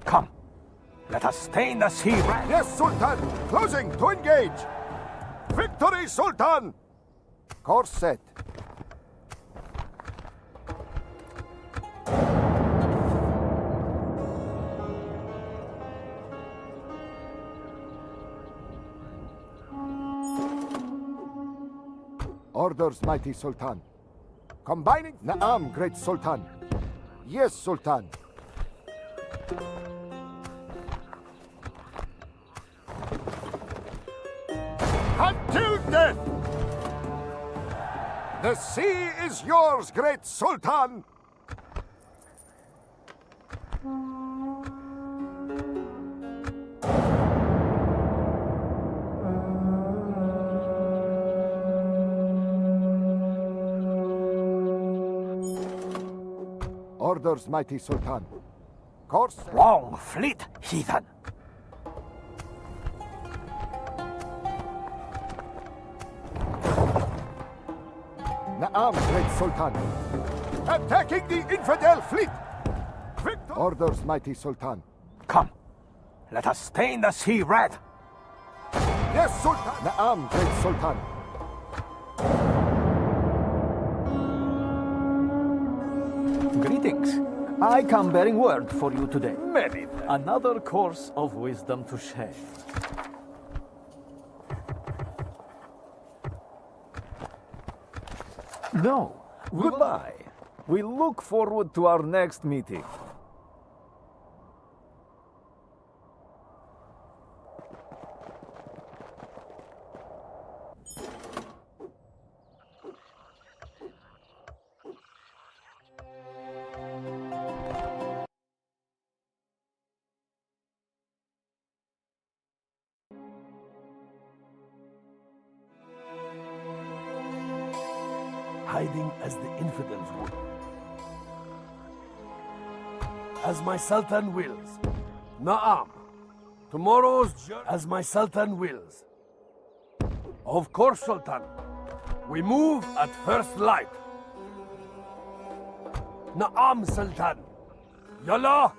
Come. Let us stain the sea red. Yes, Sultan. Closing to engage. Victory, Sultan. Course set. Orders, mighty Sultan. Combining. Na'am, great Sultan. Yes, Sultan. Until death! The sea is yours, great Sultan! Orders, mighty Sultan. Course. Wrong fleet, heathen. Na'am, great Sultan. Attacking the infidel fleet! Victor! Orders, mighty Sultan. Come. Let us stain the sea red. Yes, Sultan! Na'am, great Sultan. Greetings. I come bearing word for you today. Many thanks. Another course of wisdom to share. No, goodbye. We look forward to our next meeting. Hiding as the infidels would. As my Sultan wills. Na'am. Tomorrow's journey. As my Sultan wills. Of course, Sultan. We move at first light. Na'am, Sultan. Yalla.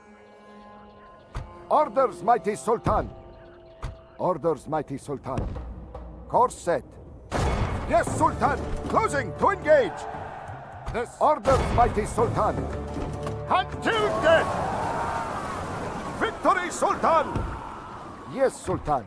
Orders, mighty Sultan. Orders, mighty Sultan. Course set. Yes, Sultan. Closing to engage. This orders, mighty Sultan. Until death. Victory, Sultan. Yes, Sultan.